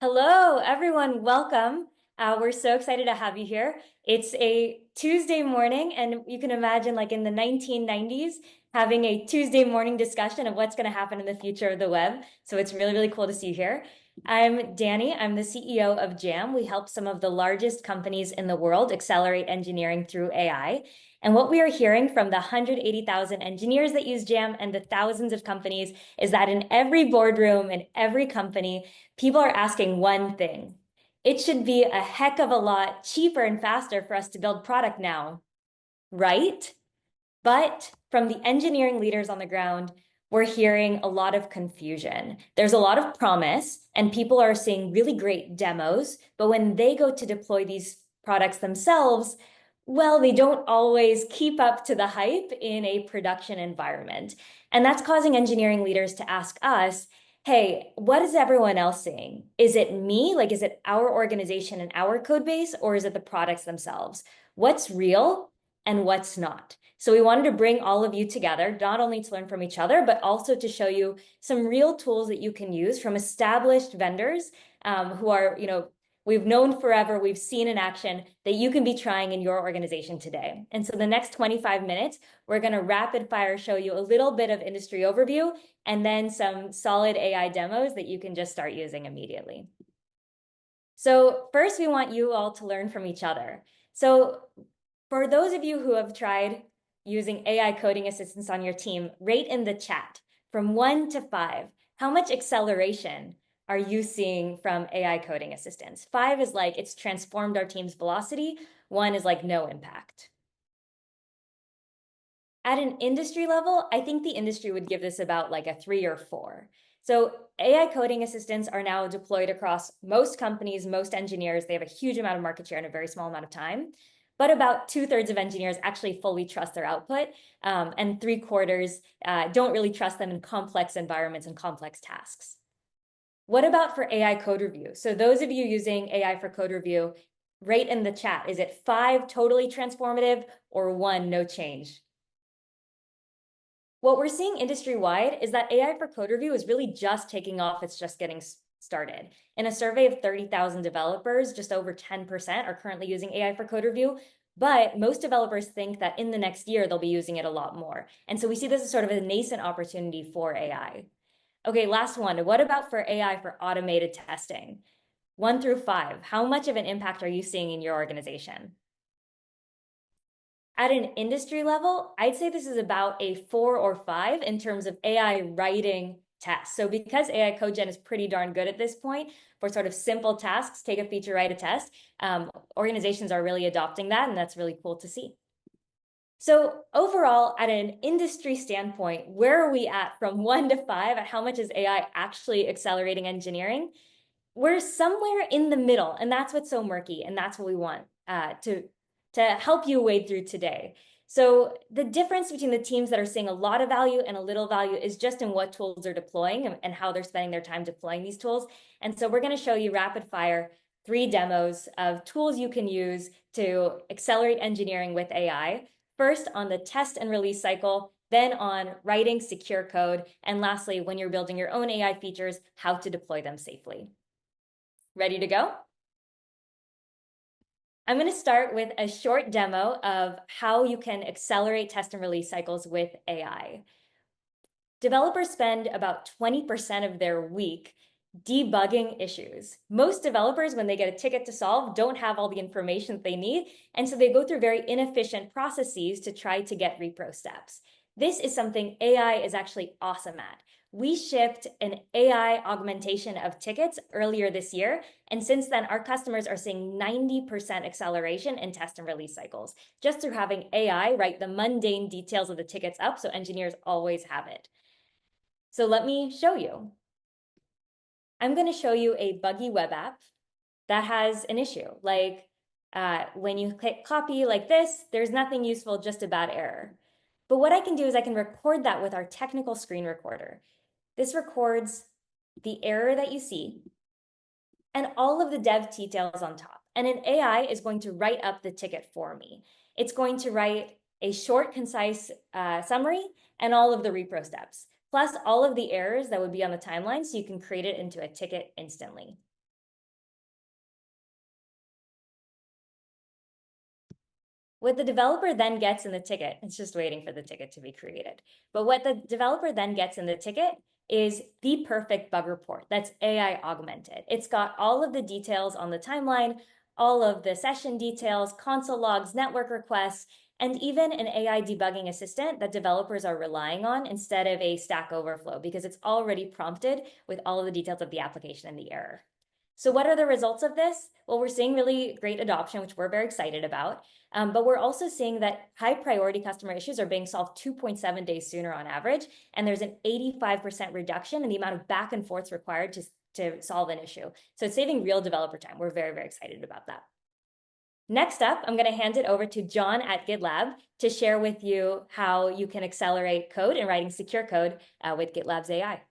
Hello, everyone. Welcome. We're so excited to have you here. It's a Tuesday morning, and you can imagine, like in the 1990s, having a Tuesday morning discussion of what's going to happen in the future of the web. So it's really, really cool to see you here. I'm Danny. I'm the CEO of Jam. We help some of the largest companies in the world accelerate engineering through AI. And what we are hearing from the 180,000 engineers that use Jam and the thousands of companies is that in every boardroom, in every company, people are asking one thing. It should be a heck of a lot cheaper and faster for us to build product now, right? But from the engineering leaders on the ground, we're hearing a lot of confusion. There's a lot of promise, and people are seeing really great demos. But when they go to deploy these products themselves, well, they don't always keep up to the hype in a production environment. And that's causing engineering leaders to ask us, hey, what is everyone else seeing? Is it me? Like, is it our organization and our code base, or is it the products themselves? What's real and what's not? So we wanted to bring all of you together, not only to learn from each other, but also to show you some real tools that you can use from established vendors who are, we've known forever, we've seen in action that you can be trying in your organization today. And so the next 25 minutes, we're going to rapid fire show you a little bit of industry overview and then some solid AI demos that you can just start using immediately. So first, we want you all to learn from each other. So for those of you who have tried using AI coding assistants on your team, rate in the chat from 1 to 5. How much acceleration are you seeing from AI coding assistants? 5 is like it's transformed our team's velocity. 1 is like no impact. At an industry level, I think the industry would give this about like a 3 or 4. So AI coding assistants are now deployed across most companies, most engineers. They have a huge amount of market share in a very small amount of time. But about 2/3 of engineers actually fully trust their output, and 3/4 don't really trust them in complex environments and complex tasks. What about for AI code review? So those of you using AI for code review, rate in the chat. Is it 5 totally transformative or 1 no change? What we're seeing industry-wide is that AI for code review is really just taking off. It's just getting started. In a survey of 30,000 developers, just over 10% are currently using AI for code review, but most developers think that in the next year, they'll be using it a lot more. And so we see this as sort of a nascent opportunity for AI. Okay, last one. What about for AI for automated testing? 1 through 5, how much of an impact are you seeing in your organization? At an industry level, I'd say this is about a 4 or 5 in terms of AI writing tests. So because AI code gen is pretty darn good at this point for sort of simple tasks, take a feature, write a test, organizations are really adopting that, and that's really cool to see. So overall, at an industry standpoint, where are we at from 1 to 5 at how much is AI actually accelerating engineering? We're somewhere in the middle, and that's what's so murky, and that's what we want to help you wade through today. So the difference between the teams that are seeing a lot of value and a little value is just in what tools they're deploying and how they're spending their time deploying these tools. And so we're going to show you rapid fire 3 demos of tools you can use to accelerate engineering with AI. First on the test and release cycle, then on writing secure code, and lastly, when you're building your own AI features, how to deploy them safely. Ready to go? I'm going to start with a short demo of how you can accelerate test and release cycles with AI. Developers spend about 20% of their week debugging issues. Most developers, when they get a ticket to solve, don't have all the information that they need, and so they go through very inefficient processes to try to get repro steps. This is something AI is actually awesome at. We shipped an AI augmentation of tickets earlier this year, and since then, our customers are seeing 90% acceleration in test and release cycles, just through having AI write the mundane details of the tickets up so engineers always have it. So let me show you. I'm going to show you a buggy web app that has an issue. Like when you click copy like this, there's nothing useful, just a bad error. But what I can do is I can record that with our technical screen recorder. This records the error that you see and all of the dev details on top. And an AI is going to write up the ticket for me. It's going to write a short, concise summary and all of the repro steps, plus all of the errors that would be on the timeline, so you can create it into a ticket instantly. What the developer then gets in the ticket, it's just waiting for the ticket to be created. But what the developer then gets in the ticket is the perfect bug report that's AI augmented. It's got all of the details on the timeline, all of the session details, console logs, network requests, and even an AI debugging assistant that developers are relying on instead of a Stack Overflow because it's already prompted with all of the details of the application and the error. So what are the results of this? Well, we're seeing really great adoption, which we're very excited about. But we're also seeing that high priority customer issues are being solved 2.7 days sooner on average. And there's an 85% reduction in the amount of back and forths required to solve an issue. So it's saving real developer time. We're very, very excited about that. Next up, I'm going to hand it over to John at GitLab to share with you how you can accelerate code and writing secure code with GitLab's AI.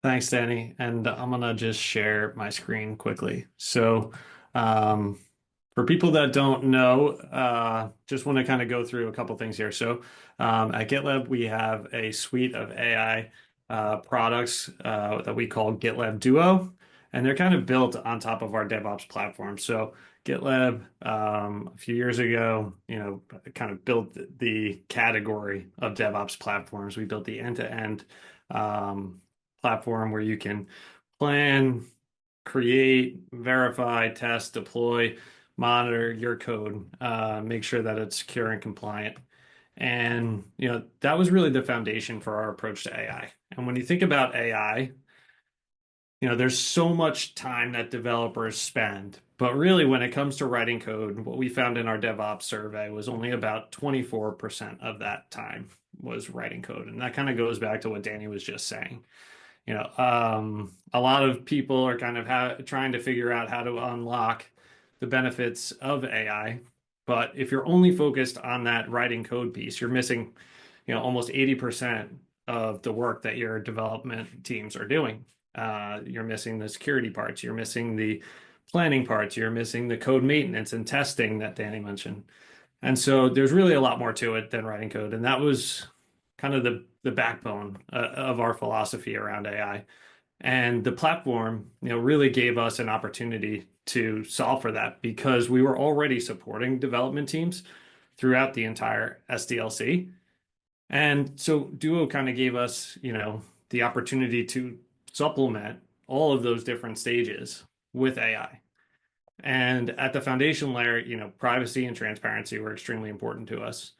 Thanks, Danny. And I'm going to just share my screen quickly. So, for people that don't know, just want to kind of go through a couple things here. So, at GitLab, we have a suite of AI products that we call GitLab Duo, and they're kind of built on top of our DevOps platform. So, GitLab, a few years ago, kind of built the category of DevOps platforms. We built the end-to-end platform where you can plan, create, verify, test, deploy, monitor your code, make sure that it's secure and compliant. And that was really the foundation for our approach to AI. And when you think about AI, there's so much time that developers spend, but really when it comes to writing code, what we found in our DevOps survey was only about 24% of that time was writing code. And that kind of goes back to what Danny was just saying. A lot of people are kind of trying to figure out how to unlock the benefits of AI. But if you're only focused on that writing code piece, you're missing, almost 80% of the work that your development teams are doing. You're missing the security parts, you're missing the planning parts, you're missing the code maintenance and testing that Danny mentioned. And so there's really a lot more to it than writing code. And that was kind of the backbone of our philosophy around AI. And the platform, really gave us an opportunity to solve for that because we were already supporting development teams throughout the entire SDLC. And so Duo kind of gave us, the opportunity to supplement all of those different stages with AI. And at the foundation layer, privacy and transparency were extremely important to us.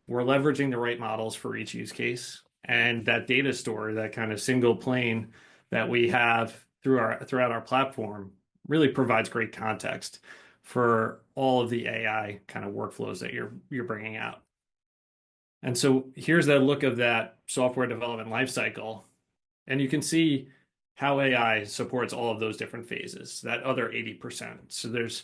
We're leveraging the right models for each use case. And that data store, that kind of single plane that we have throughout our platform really provides great context for all of the AI kind of workflows that you're bringing out. And so here's that look of that software development lifecycle. And you can see how AI supports all of those different phases, that other 80%. So there's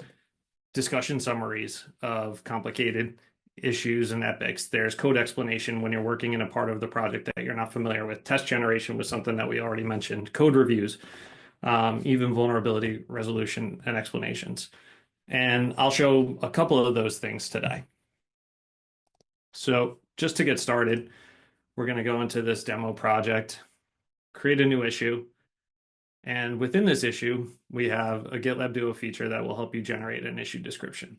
discussion summaries of complicated issues and epics. There's code explanation when you're working in a part of the project that you're not familiar with. Test generation was something that we already mentioned. Code reviews, even vulnerability resolution and explanations. And I'll show a couple of those things today. So just to get started, we're going to go into this demo project, create a new issue. And within this issue, we have a GitLab Duo feature that will help you generate an issue description.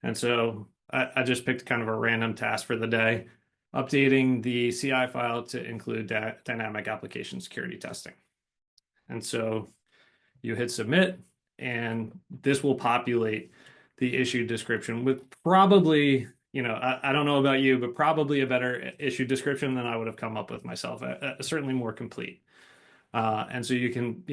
And so I just picked kind of a random task for the day, updating the CI file to include dynamic application security testing. And so you hit submit, and this will populate the issue description with probably, I don't know about you, but probably a better issue description than I would have come up with myself, certainly more complete. And so you can,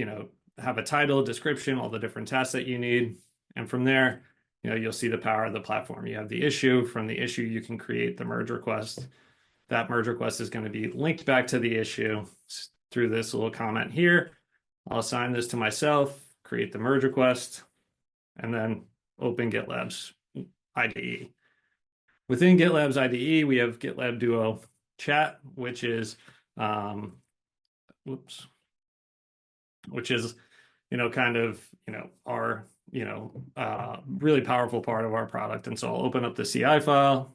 have a title, description, all the different tasks that you need. And from there, you'll see the power of the platform. You have the issue. From the issue, you can create the merge request. That merge request is going to be linked back to the issue through this little comment here. I'll assign this to myself, create the merge request, and then open GitLab's IDE. Within GitLab's IDE, we have GitLab Duo Chat, which is, kind of, our, really powerful part of our product. And so I'll open up the CI file,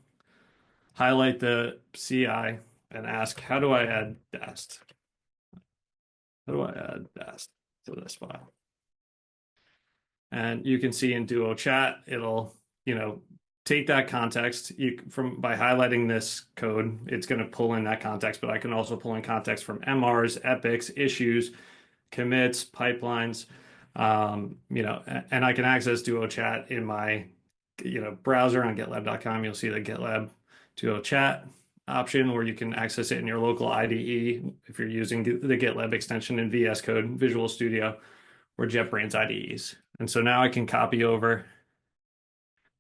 highlight the CI, and ask, how do I add Dast? How do I add Dast to this file? And you can see in Duo Chat, it'll take that context by highlighting this code, it's going to pull in that context, but I can also pull in context from MRs, epics, issues, commits, pipelines, and I can access Duo Chat in my, browser on GitLab.com. You'll see the GitLab Duo Chat option, or you can access it in your local IDE if you're using the GitLab extension in VS Code, Visual Studio, or JetBrains IDEs. And so now I can copy over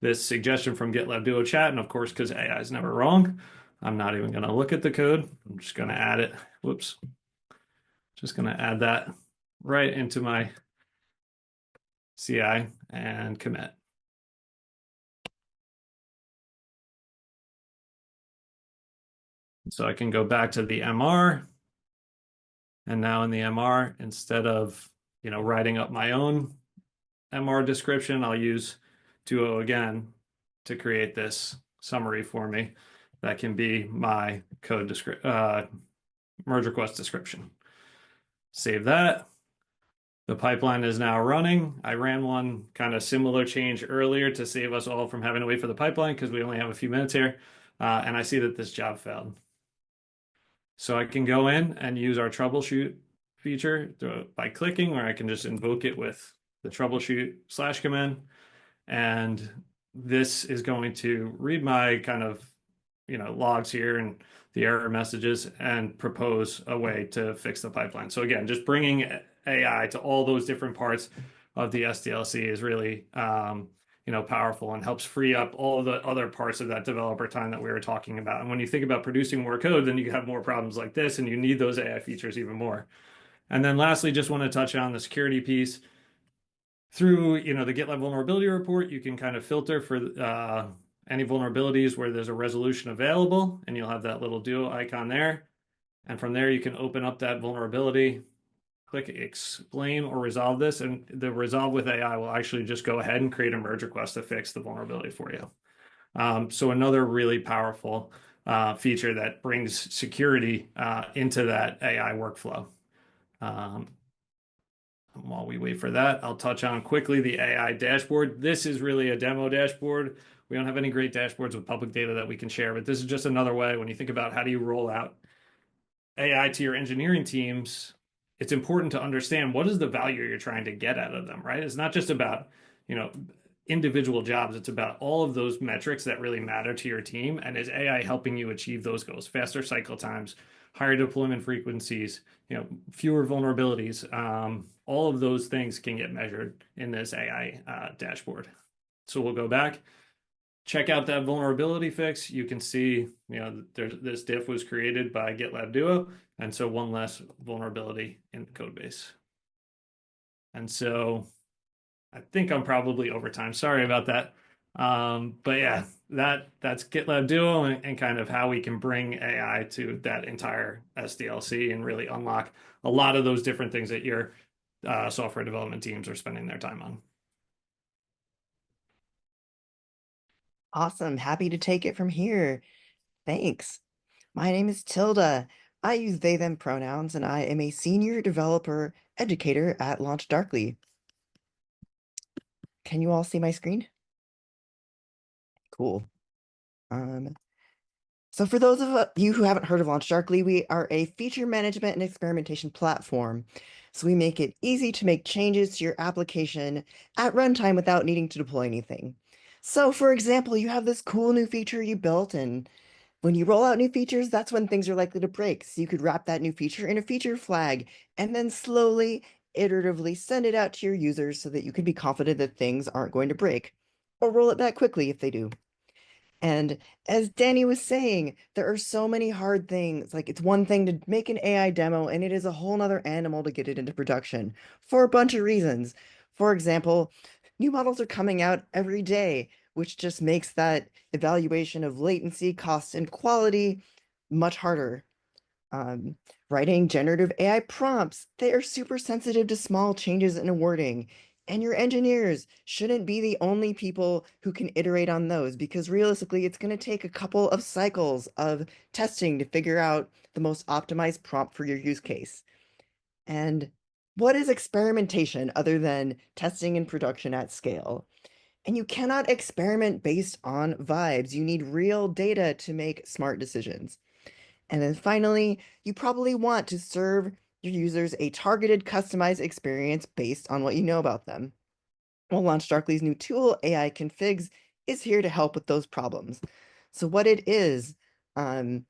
this suggestion from GitLab Duo Chat, and of course, because AI is never wrong, I'm not even going to look at the code. I'm just going to add it. Whoops. Just going to add that right into my CI and commit. So I can go back to the MR, and now in the MR, instead of writing up my own MR description, I'll use Duo again to create this summary for me that can be my code merge request description. Save that. The pipeline is now running. I ran one kind of similar change earlier to save us all from having to wait for the pipeline because we only have a few minutes here. And I see that this job failed. So I can go in and use our troubleshoot feature by clicking, or I can just invoke it with the troubleshoot / command. And this is going to read my kind of, logs here and the error messages and propose a way to fix the pipeline. So again, just bringing AI to all those different parts of the SDLC is really, powerful and helps free up all the other parts of that developer time that we were talking about. And when you think about producing more code, then you have more problems like this, and you need those AI features even more. And then lastly, just want to touch on the security piece. Through the GitLab vulnerability report, you can kind of filter for any vulnerabilities where there's a resolution available, and you'll have that little Duo icon there. And from there, you can open up that vulnerability, click explain or resolve this, and the resolve with AI will actually just go ahead and create a merge request to fix the vulnerability for you. So another really powerful feature that brings security into that AI workflow. While we wait for that, I'll touch on quickly the AI dashboard. This is really a demo dashboard. We don't have any great dashboards with public data that we can share, but this is just another way when you think about how do you roll out AI to your engineering teams, it's important to understand what is the value you're trying to get out of them, right? It's not just about, individual jobs. It's about all of those metrics that really matter to your team. And is AI helping you achieve those goals? Faster cycle times, higher deployment frequencies, fewer vulnerabilities. All of those things can get measured in this AI dashboard. So we'll go back, check out that vulnerability fix. You can see, this diff was created by GitLab Duo, and so one less vulnerability in the code base. And so I think I'm probably over time. Sorry about that. But yeah, that's GitLab Duo and kind of how we can bring AI to that entire SDLC and really unlock a lot of those different things that your software development teams are spending their time on. Awesome. Happy to take it from here. Thanks. My name is Tilda. I use they, them pronouns, and I am a senior developer educator at LaunchDarkly. Can you all see my screen? Cool. So for those of you who haven't heard of LaunchDarkly, we are a feature management and experimentation platform. So we make it easy to make changes to your application at runtime without needing to deploy anything. So for example, you have this cool new feature you built, and when you roll out new features, that's when things are likely to break. So you could wrap that new feature in a feature flag and then slowly, iteratively send it out to your users so that you can be confident that things aren't going to break, or roll it back quickly if they do. And as Danny was saying, there are so many hard things. Like, it's one thing to make an AI demo, and it is a whole nother animal to get it into production for a bunch of reasons. For example, new models are coming out every day, which just makes that evaluation of latency, cost, and quality much harder. Writing generative AI prompts, they are super sensitive to small changes in wording. And your engineers shouldn't be the only people who can iterate on those, because realistically, it's going to take a couple of cycles of testing to figure out the most optimized prompt for your use case. And what is experimentation other than testing in production at scale? And you cannot experiment based on vibes. You need real data to make smart decisions. And then finally, you probably want to serve your users a targeted, customized experience based on what you know about them. Well, LaunchDarkly's new tool, AI Configs, is here to help with those problems. So what um,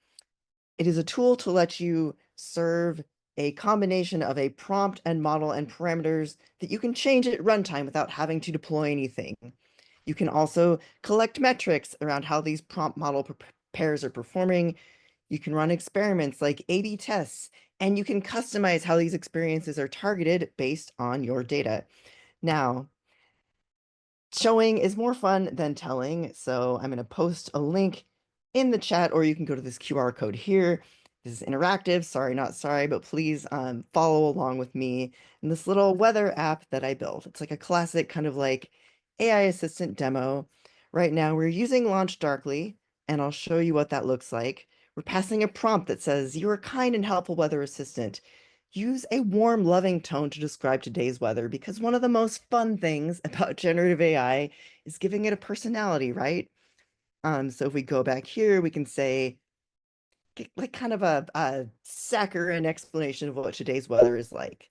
it is a tool to let you serve a combination of a prompt and model and parameters that you can change at runtime without having to deploy anything. You can also collect metrics around how these prompt model pairs are performing. You can run experiments like A/B tests, and you can customize how these experiences are targeted based on your data. Now, showing is more fun than telling, so I'm going to post a link in the chat, or you can go to this QR code here. This is interactive, sorry, not sorry, but please follow along with me in this little weather app that I built. It's like a classic kind of like AI assistant demo. Right now we're using LaunchDarkly, and I'll show you what that looks like. We're passing a prompt that says, "You're a kind and helpful weather assistant. Use a warm, loving tone to describe today's weather," because one of the most fun things about generative AI is giving it a personality, right? So if we go back here, we can say, like kind of a saccharine explanation of what today's weather is like.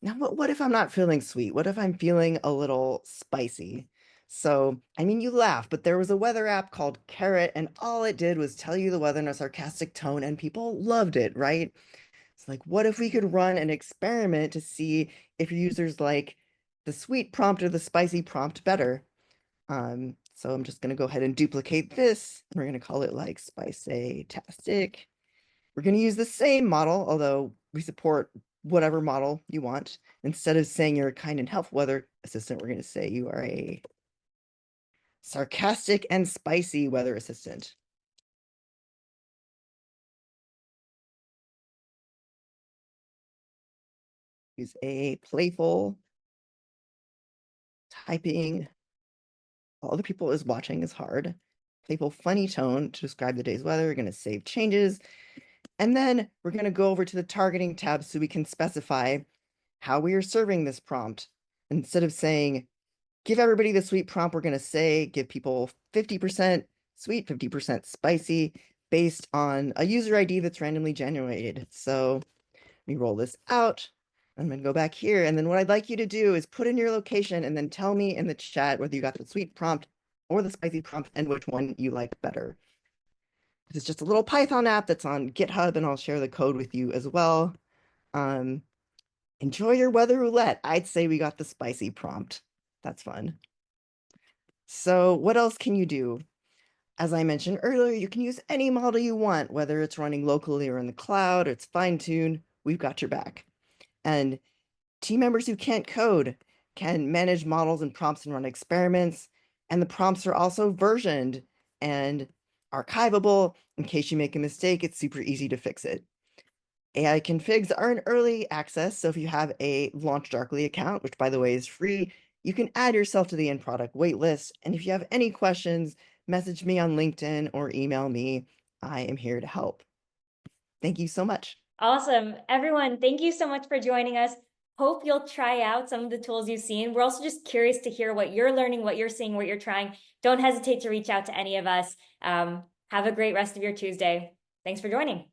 Now, what if I'm not feeling sweet? What if I'm feeling a little spicy? So, I mean, you laugh, but there was a weather app called Carrot, and all it did was tell you the weather in a sarcastic tone, and people loved it, right? It's like, what if we could run an experiment to see if users like the sweet prompt or the spicy prompt better? So I'm just going to go ahead and duplicate this. And we're going to call it like Spicy-tastic. We're going to use the same model, although we support whatever model you want. Instead of saying you're a kind and helpful weather assistant, we're going to say you are a sarcastic and spicy weather assistant. Use a playful typing while other people is watching is hard. Playful, funny tone to describe the day's weather. We're going to save changes. And then we're going to go over to the targeting tab so we can specify how we are serving this prompt. Instead of saying, give everybody the sweet prompt, we're going to say, give people 50% sweet, 50% spicy, based on a user ID that's randomly generated. So let me roll this out. I'm going to go back here. And then what I'd like you to do is put in your location and then tell me in the chat whether you got the sweet prompt or the spicy prompt and which one you like better. This is just a little Python app that's on GitHub, and I'll share the code with you as well. Enjoy your weather roulette. I'd say we got the spicy prompt. That's fun. So what else can you do? As I mentioned earlier, you can use any model you want, whether it's running locally or in the cloud, or it's fine-tuned, we've got your back. And team members who can't code can manage models and prompts and run experiments. And the prompts are also versioned and archivable. In case you make a mistake, it's super easy to fix it. AI configs are in early access, so if you have a LaunchDarkly account, which by the way is free, you can add yourself to the end product waitlist. And if you have any questions, message me on LinkedIn or email me. I am here to help. Thank you so much. Awesome. Everyone, thank you so much for joining us. Hope you'll try out some of the tools you've seen. We're also just curious to hear what you're learning, what you're seeing, what you're trying. Don't hesitate to reach out to any of us. Have a great rest of your Tuesday. Thanks for joining.